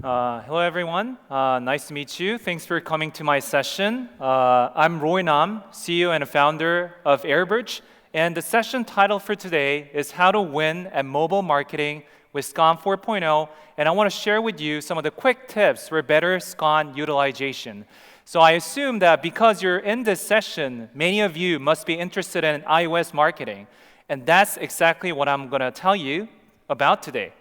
Hello everyone, nice to meet you. Thanks for coming to my session. I'm Roi Nam, CEO and founder of Airbridge, and the session title for today is How to Win at Mobile Marketing with SKAN 4.0, and I want to share with you some of the quick tips for better SKAN utilization. So I assume that because you're in this session, many of you must be interested in iOS marketing, and that's exactly what I'm going to tell you about today.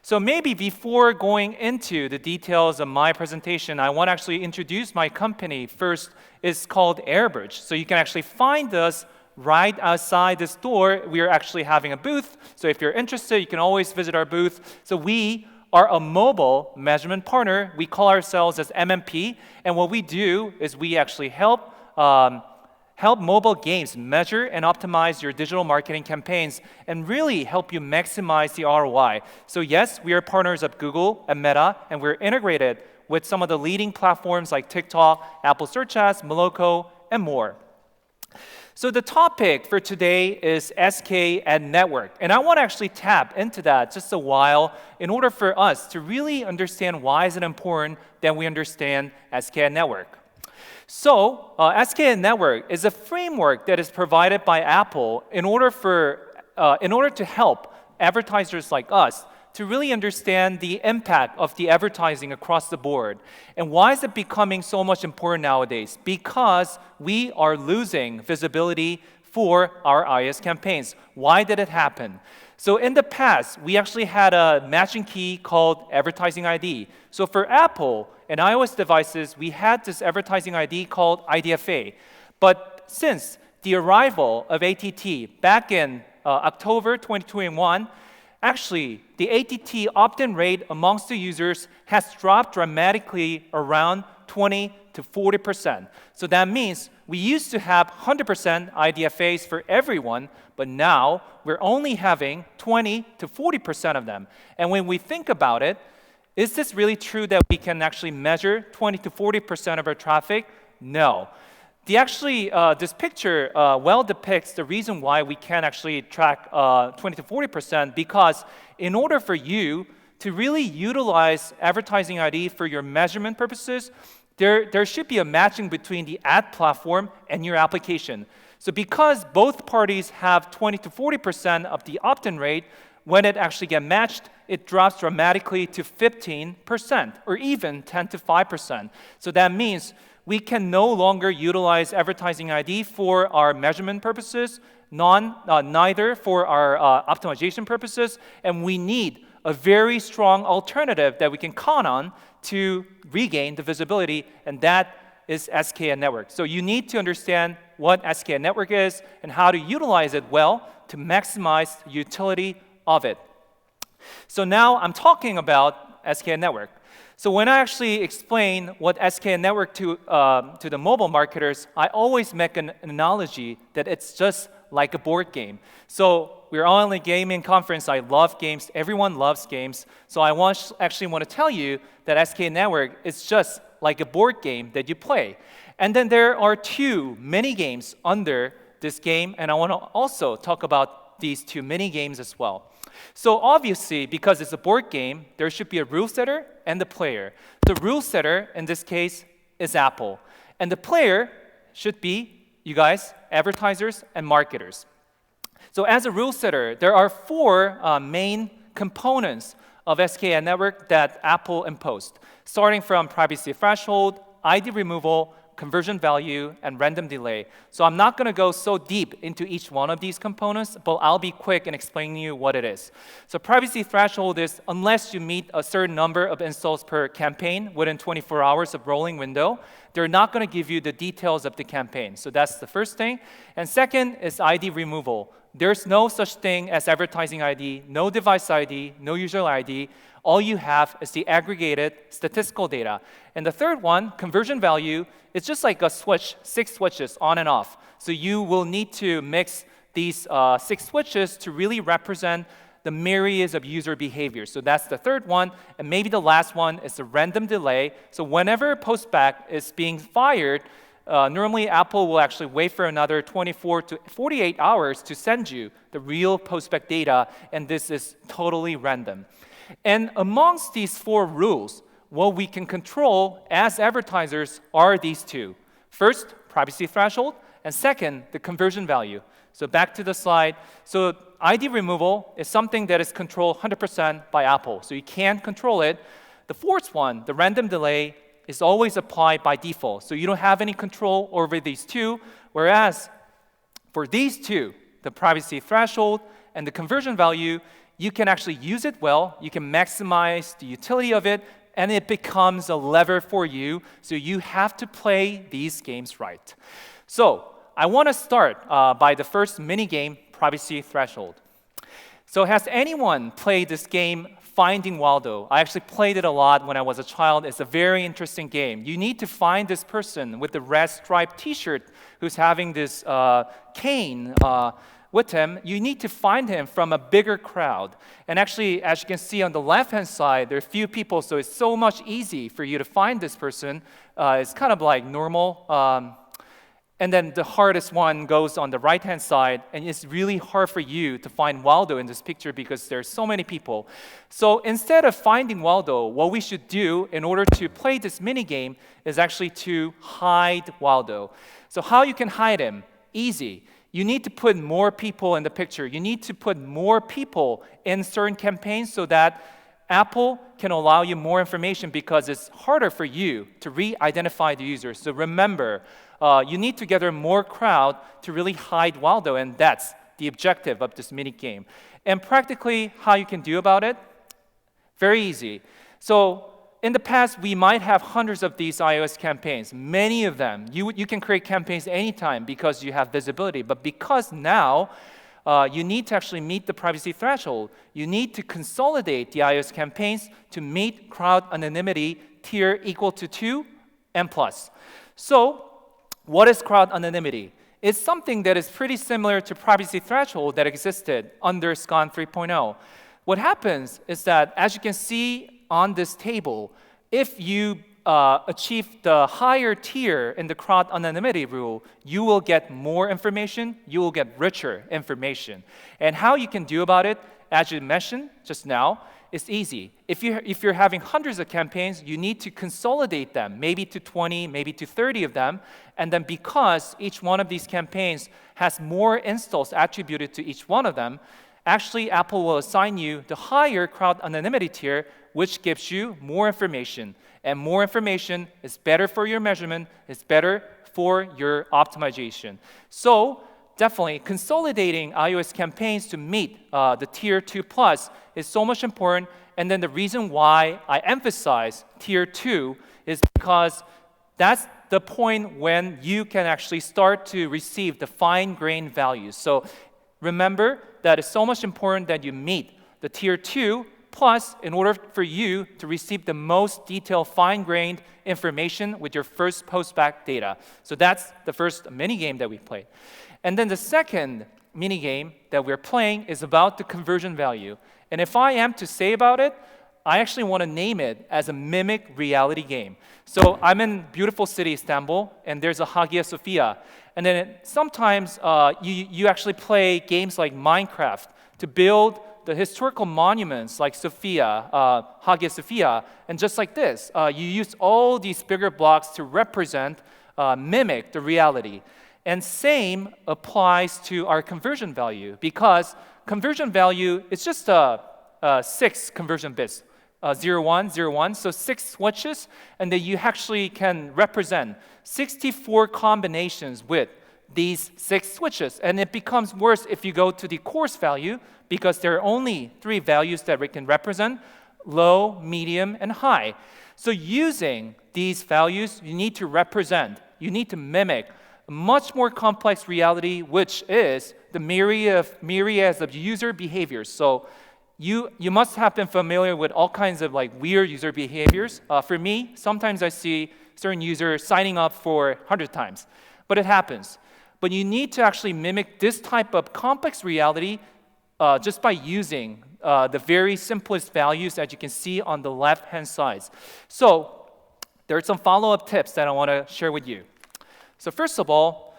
So maybe before going into the details of my presentation, I want to actually introduce my company. First, it's called Airbridge. So you can actually find us right outside this door. We are actually having a booth. So if you're interested, you can always visit our booth. So we are a mobile measurement partner. We call ourselves as MMP. And what we do is we actually help mobile games measure and optimize your digital marketing campaigns and really help you maximize the ROI. So yes, we are partners of Google and Meta, and we're integrated with some of the leading platforms like TikTok, Apple Search Ads, Moloco, and more. So the topic for today is SKAdNetwork, and I want to actually tap into that just a while in order for us to really understand why is it important that we understand SKAdNetwork. So, SKAdNetwork is a framework that is provided by Apple in order to help advertisers like us to really understand the impact of the advertising across the board. And why is it becoming so much important nowadays? Because we are losing visibility for our iOS campaigns. Why did it happen? So in the past, we actually had a matching key called advertising ID. So for Apple and iOS devices, we had this advertising ID called IDFA. But since the arrival of ATT back in October 2021, actually, the ATT opt-in rate amongst the users has dropped dramatically around 20 to 40%. So that means we used to have 100% IDFAs for everyone, but now we're only having 20 to 40% of them. And when we think about it, is this really true that we can actually measure 20 to 40% of our traffic? No. This picture well depicts the reason why we can actually track 20 to 40%, because in order for you to really utilize advertising ID for your measurement purposes, there should be a matching between the ad platform and your application. So because both parties have 20 to 40% of the opt-in rate, when it actually gets matched, it drops dramatically to 15% or even 10 to 5%. So that means we can no longer utilize advertising ID for our measurement purposes, neither for our optimization purposes, and we need a very strong alternative that we can count on to regain the visibility, and that is SKAdNetwork. So you need to understand what SKAdNetwork is and how to utilize it well to maximize the utility of it. So now I'm talking about SKAdNetwork. So when I actually explain what SKAdNetwork to the mobile marketers, I always make an analogy that it's just like a board game. So we're all in a gaming conference. I love games. Everyone loves games. So I actually want to tell you that SKAdNetwork is just like a board game that you play. And then there are two mini games under this game, and I want to also talk about these two mini games as well. So obviously, because it's a board game, there should be a rule setter and the player. The rule setter, in this case, is Apple. And the player should be, you guys, advertisers and marketers. So as a rule setter, there are four main components of SKAdNetwork that Apple imposed, starting from privacy threshold, ID removal, conversion value, and random delay. So I'm not going to go so deep into each one of these components, but I'll be quick in explaining to you what it is. So privacy threshold is unless you meet a certain number of installs per campaign within 24 hours of rolling window, they're not going to give you the details of the campaign. So that's the first thing. And second is ID removal. There's no such thing as advertising ID, no device ID, no user ID. All you have is the aggregated statistical data. And the third one, conversion value, it's just like a switch, 6 switches on and off. So you will need to mix these 6 switches to really represent the myriads of user behavior. So that's the third one. And maybe the last one is the random delay. So whenever a postback is being fired, normally Apple will actually wait for another 24 to 48 hours to send you the real postback data, and this is totally random. And amongst these four rules, what we can control as advertisers are these two. First, privacy threshold, and second, the conversion value. So back to the slide. So ID removal is something that is controlled 100% by Apple. So you can't control it. The fourth one, the random delay, is always applied by default. So you don't have any control over these two. Whereas for these two, the privacy threshold and the conversion value, you can actually use it well. You can maximize the utility of it, and it becomes a lever for you. So you have to play these games right. So I want to start by the first mini game, privacy threshold. So has anyone played this game, Finding Waldo? I actually played it a lot when I was a child. It's a very interesting game. You need to find this person with the red striped T-shirt who's having this cane with him. You need to find him from a bigger crowd. And actually, as you can see on the left-hand side, there are few people, so it's so much easy for you to find this person. It's kind of like normal. And then the hardest one goes on the right-hand side, and it's really hard for you to find Waldo in this picture because there's so many people. So instead of finding Waldo, what we should do in order to play this mini game is actually to hide Waldo. So how you can hide him? Easy. You need to put more people in the picture. You need to put more people in certain campaigns so that Apple can allow you more information because it's harder for you to re-identify the user. So remember, you need to gather more crowd to really hide Waldo, and that's the objective of this mini game. And practically, how you can do about it? Very easy. So in the past, we might have hundreds of these iOS campaigns. Many of them, you can create campaigns anytime because you have visibility. But because now, you need to actually meet the privacy threshold. You need to consolidate the iOS campaigns to meet crowd anonymity tier equal to 2 and plus. So what is crowd anonymity? It's something that is pretty similar to privacy threshold that existed under SKAN 3.0. What happens is that, as you can see on this table, if you achieve the higher tier in the crowd anonymity rule, you will get more information, you will get richer information. And how you can do about it, as you mentioned just now, is easy. If you're having hundreds of campaigns, you need to consolidate them, maybe to 20, maybe to 30 of them. And then because each one of these campaigns has more installs attributed to each one of them, actually Apple will assign you the higher crowd anonymity tier, which gives you more information. And more information is better for your measurement, it's better for your optimization. So definitely consolidating iOS campaigns to meet the tier 2 plus is so much important. And then the reason why I emphasize tier 2 is because that's the point when you can actually start to receive the fine-grained values. So remember that it's so much important that you meet the tier 2 plus in order for you to receive the most detailed fine-grained information with your first postback data. So that's the first mini game that we played. And then the second mini game that we're playing is about the conversion value. And if I am to say about it, I actually want to name it as a mimic reality game. So I'm in beautiful city, Istanbul, and there's a Hagia Sophia. And then sometimes you actually play games like Minecraft to build the historical monuments like Sophia, Hagia Sophia. And just like this, you use all these bigger blocks to represent, mimic the reality. And same applies to our conversion value because conversion value is just 6 conversion bits, 0, 1, 0, 1, so 6 switches, and then you actually can represent 64 combinations with these 6 switches. And it becomes worse if you go to the coarse value because there are only 3 values that we can represent, low, medium, and high. So using these values, you need to represent, you need to mimic a much more complex reality, which is the myriads of user behaviors. So you must have been familiar with all kinds of like weird user behaviors. For me, sometimes I see certain users signing up for 100 times, but it happens. But you need to actually mimic this type of complex reality just by using the very simplest values that you can see on the left-hand side. So there are some follow-up tips that I want to share with you. So first of all,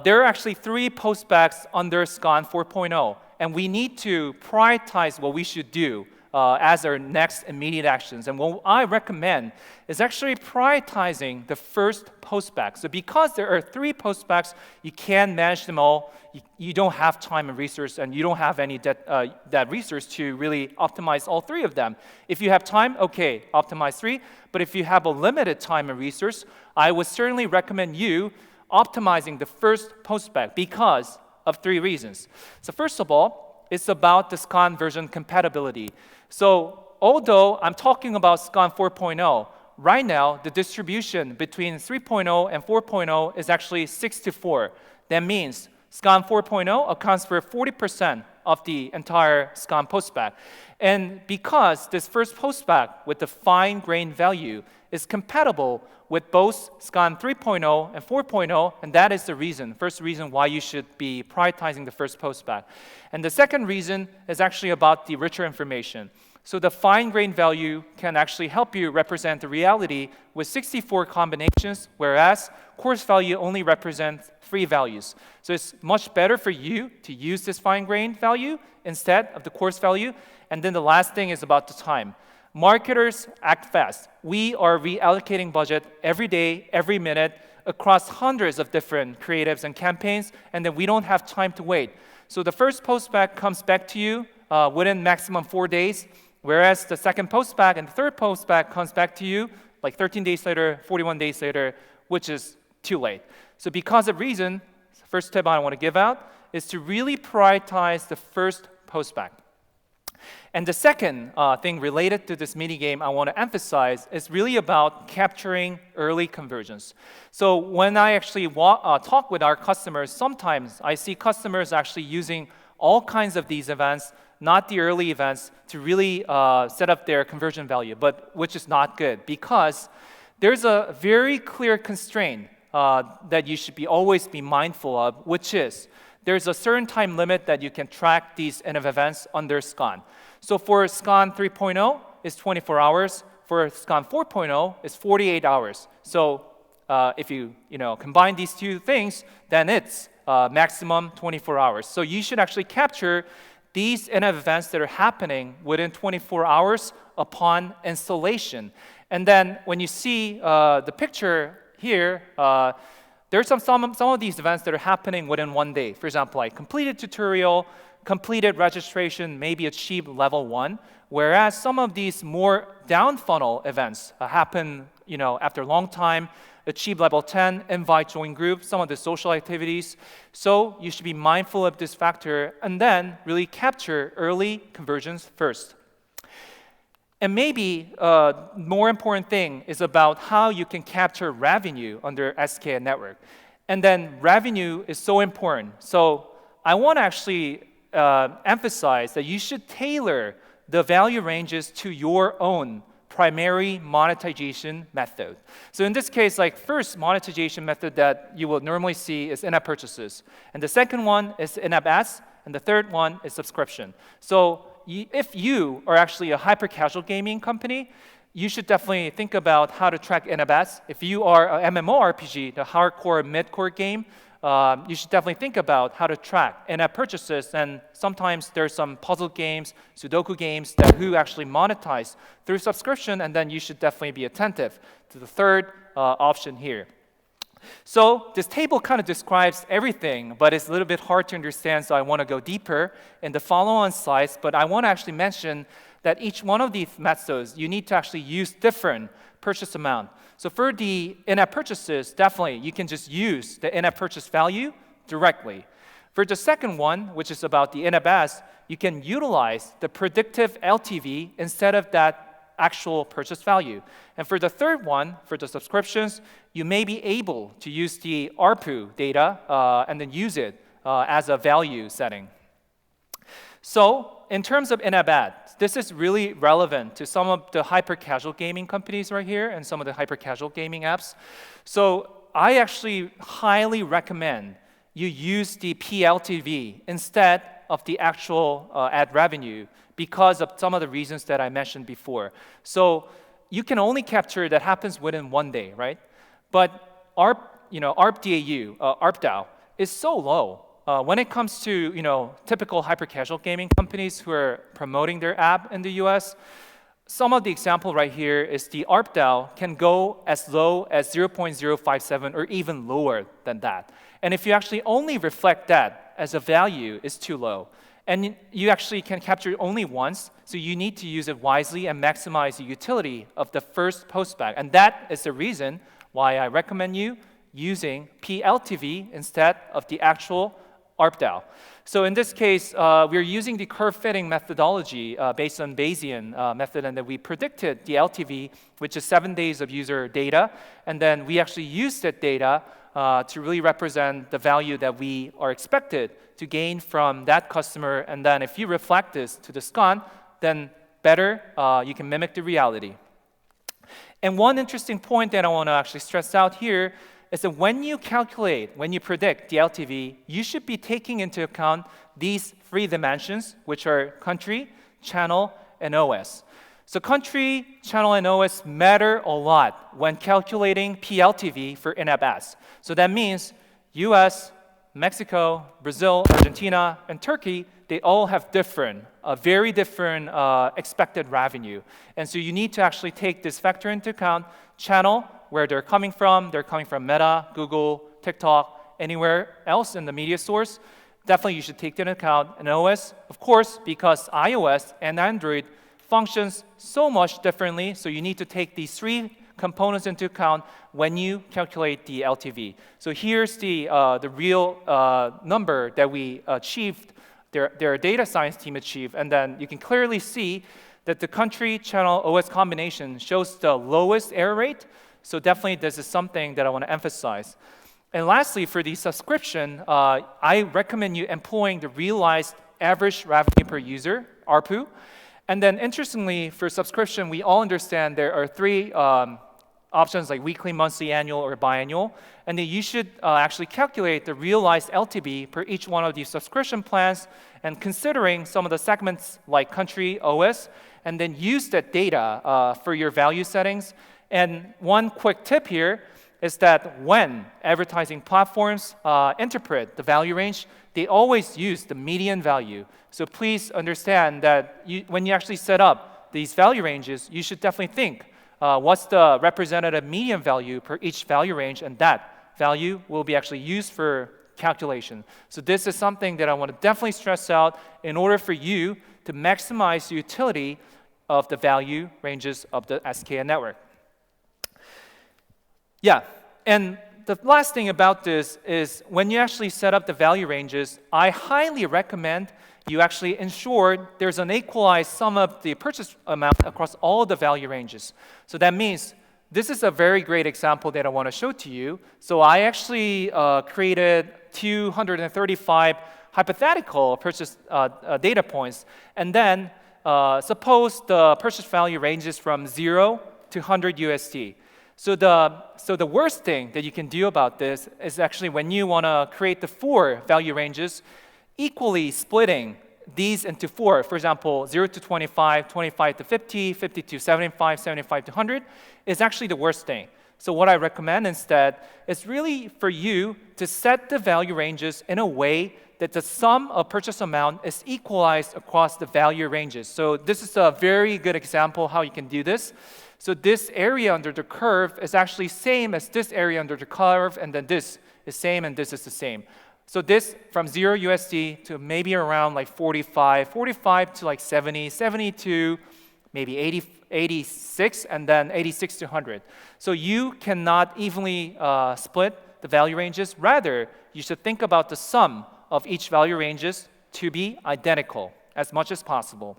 there are actually 3 postbacks under SKAN 4.0, and we need to prioritize what we should do as our next immediate actions. And what I recommend is actually prioritizing the first postback. So because there are 3 postbacks, you can manage them all. You don't have time and resource, and you don't have any that resource to really optimize all 3 of them. If you have time, okay, optimize 3. But if you have a limited time and resource, I would certainly recommend you optimizing the first postback because of 3 reasons. So first of all, it's about the SKAN version compatibility. So although I'm talking about SKAN 4.0, right now the distribution between 3.0 and 4.0 is actually 6:4. That means SKAN 4.0 accounts for 40% of the entire SKAN postback. And because this first postback with the fine-grained value is compatible with both SKAN 3.0 and 4.0, and that is the first reason why you should be prioritizing the first postback. And the second reason is actually about the richer information. So the fine-grained value can actually help you represent the reality with 64 combinations, whereas coarse value only represents 3 values. So it's much better for you to use this fine-grained value instead of the coarse value. And then the last thing is about the time. Marketers act fast. We are reallocating budget every day, every minute, across hundreds of different creatives and campaigns, and then we don't have time to wait. So the first postback comes back to you within maximum 4 days, whereas the second postback and the third postback comes back to you like 13 days later, 41 days later, which is too late. So because of reason, the first tip I want to give out is to really prioritize the first postback. And the second thing related to this mini game I want to emphasize is really about capturing early conversions. So when I actually talk with our customers, sometimes I see customers actually using all kinds of these events, not the early events, to really set up their conversion value, but which is not good because there's a very clear constraint that you should always be mindful of, which is there's a certain time limit that you can track these end of events under SKAN. So for SKAN 3.0, it's 24 hours. For SKAN 4.0, it's 48 hours. So if you combine these 2 things, then it's maximum 24 hours. So you should actually capture these end of events that are happening within 24 hours upon installation. And then when you see the picture here, there's some of these events that are happening within 1 day. For example, like completed tutorial, completed registration, maybe achieved level 1, whereas some of these more down funnel events happen after a long time, achieve level 10, invite, join group, some of the social activities. So you should be mindful of this factor and then really capture early conversions first. And maybe more important thing is about how you can capture revenue under SKAdNetwork. And then revenue is so important. So I want to actually emphasize that you should tailor the value ranges to your own primary monetization method. So in this case, like first monetization method that you will normally see is in-app purchases. And the second one is in-app ads. And the third one is subscription. So if you are actually a hyper-casual gaming company, you should definitely think about how to track in-app ads. If you are an MMORPG, the hardcore, mid-core game, you should definitely think about how to track in-app purchases. And sometimes there's some puzzle games, Sudoku games who actually monetize through subscription, and then you should definitely be attentive to the third option here. So this table kind of describes everything, but it's a little bit hard to understand, so I want to go deeper in the follow-on slides. But I want to actually mention that each one of these methods, you need to actually use different purchase amount. So for the in-app purchases, definitely you can just use the in-app purchase value directly. For the second one, which is about the in-app ads, you can utilize the predictive LTV instead of that actual purchase value. And for the third one, for the subscriptions, you may be able to use the ARPU data and then use it as a value setting. So in terms of in-app ads, this is really relevant to some of the hyper-casual gaming companies right here and some of the hyper-casual gaming apps. So I actually highly recommend you use the PLTV instead of the actual ad revenue because of some of the reasons that I mentioned before. So you can only capture that happens within 1 day, right? But ARPDAU is so low. when it comes to typical hyper-casual gaming companies who are promoting their app in the US, some of the example right here is the ARPDAU can go as low as 0.057 or even lower than that. And if you actually only reflect that as a value, it's too low. And you actually can capture it only once, so you need to use it wisely and maximize the utility of the first postback. And that is the reason why I recommend you using PLTV instead of the actual ARPDAU. So in this case, we're using the curve fitting methodology based on Bayesian method, and then we predicted the LTV, which is 7 days of user data, and then we actually used that data to really represent the value that we are expected to gain from that customer. And then if you reflect this to the SKAN, then better you can mimic the reality. And one interesting point that I want to actually stress out here is that when you calculate, when you predict the LTV, you should be taking into account these 3 dimensions, which are country, channel, and OS. So country, channel, and OS matter a lot when calculating PLTV for in-app ads. So that means US, Mexico, Brazil, Argentina, and Turkey, they all have different, very different expected revenue. And so you need to actually take this factor into account. Channel, where they're coming from Meta, Google, TikTok, anywhere else in the media source. Definitely you should take that into account. And OS, of course, because iOS and Android functions so much differently, so you need to take these 3 components into account when you calculate the LTV. So here's the real number that we achieved, their data science team achieved, and then you can clearly see that the country, channel, OS combination shows the lowest error rate. So definitely this is something that I want to emphasize. And lastly, for the subscription, I recommend you employing the realized average revenue per user, ARPU. And then interestingly, for subscription, we all understand there are 3 options like weekly, monthly, annual, or biannual. And then you should actually calculate the realized LTV per each one of these subscription plans, and considering some of the segments like country, OS, and then use that data for your value settings. And one quick tip here is that when advertising platforms interpret the value range, they always use the median value. So please understand that when you actually set up these value ranges, you should definitely think what's the representative median value per each value range, and that value will be actually used for calculation. So this is something that I want to definitely stress out in order for you to maximize the utility of the value ranges of the SKAdNetwork. Yeah, and the last thing about this is when you actually set up the value ranges, I highly recommend you actually ensure there's an equalized sum of the purchase amount across all the value ranges. So that means this is a very great example that I want to show to you. So I actually created 235 hypothetical purchase data points, and then suppose the purchase value ranges from 0 to 100 USD. So the worst thing that you can do about this is actually when you want to create the 4 value ranges, equally splitting these into 4. For example, 0 to 25, 25 to 50, 50 to 75, 75 to 100 is actually the worst thing. So what I recommend instead is really for you to set the value ranges in a way that the sum of purchase amount is equalized across the value ranges. So this is a very good example how you can do this. So this area under the curve is actually same as this area under the curve, and then this is same and this is the same. So this from 0 USD to maybe around like 45 to like 70, 70 to maybe 80, 86, and then 86 to 100. So you cannot evenly split the value ranges. Rather, you should think about the sum of each value ranges to be identical as much as possible.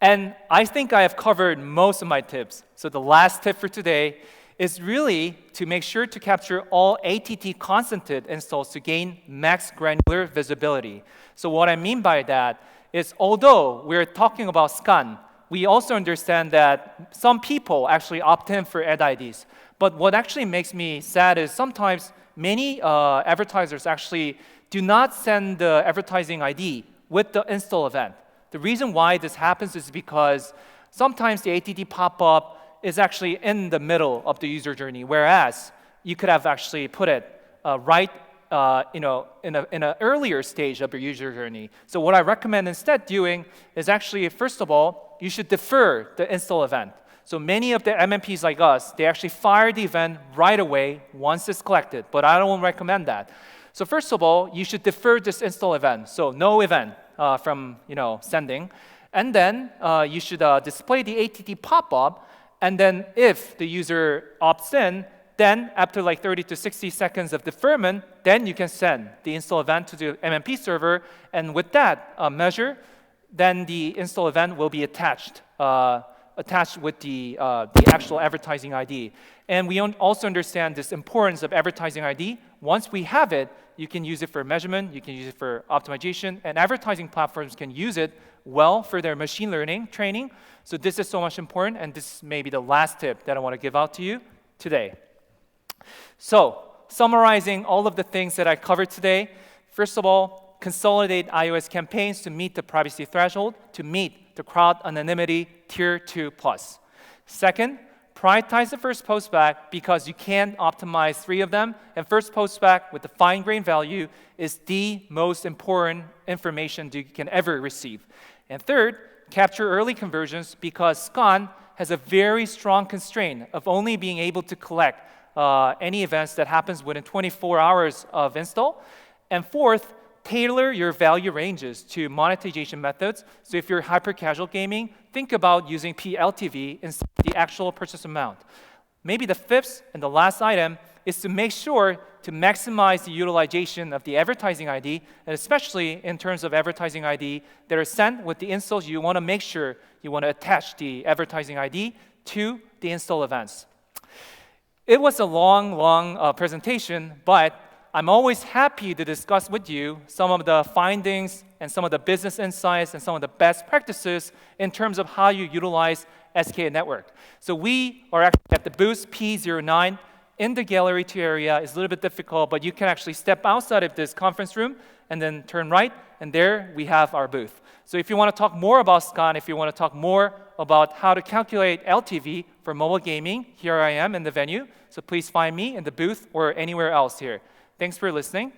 And I think I have covered most of my tips. So the last tip for today is really to make sure to capture all ATT consented installs to gain max granular visibility. So what I mean by that is although we're talking about SKAN, we also understand that some people actually opt in for ad IDs. But what actually makes me sad is sometimes many advertisers actually do not send the advertising ID with the install event. The reason why this happens is because sometimes the ATT pop-up is actually in the middle of the user journey, whereas you could have actually put it right in an earlier stage of your user journey. So what I recommend instead doing is actually, first of all, you should defer the install event. So many of the MMPs like us, they actually fire the event right away once it's collected, but I don't recommend that. So first of all, you should defer this install event. So no event from sending. And then you should display the ATT pop-up. And then if the user opts in, then after like 30 to 60 seconds of deferment, then you can send the install event to the MMP server. And with that measure, then the install event will be attached with the actual advertising ID. And we also understand this importance of advertising ID. Once we have it, you can use it for measurement, you can use it for optimization, and advertising platforms can use it well for their machine learning training. So this is so much important, and this may be the last tip that I want to give out to you today. So, summarizing all of the things that I covered today, first of all, consolidate iOS campaigns to meet the privacy threshold, to meet the crowd anonymity tier 2+. Second, prioritize the first postback because you can't optimize 3 of them, and first postback with the fine-grained value is the most important information you can ever receive. And third, capture early conversions because SKAN has a very strong constraint of only being able to collect any events that happens within 24 hours of install. And fourth, tailor your value ranges to monetization methods. So if you're hyper-casual gaming, think about using PLTV instead of the actual purchase amount. Maybe the fifth and the last item is to make sure to maximize the utilization of the advertising ID, and especially in terms of advertising ID that are sent with the installs, you want to make sure you want to attach the advertising ID to the install events. It was a long presentation, but I'm always happy to discuss with you some of the findings and some of the business insights and some of the best practices in terms of how you utilize SKAdNetwork. So we are actually at the booth P09 in the Gallery 2 area. It's a little bit difficult, but you can actually step outside of this conference room and then turn right, and there we have our booth. So if you want to talk more about SKAN, if you want to talk more about how to calculate LTV for mobile gaming, here I am in the venue. So please find me in the booth or anywhere else here. Thanks for listening.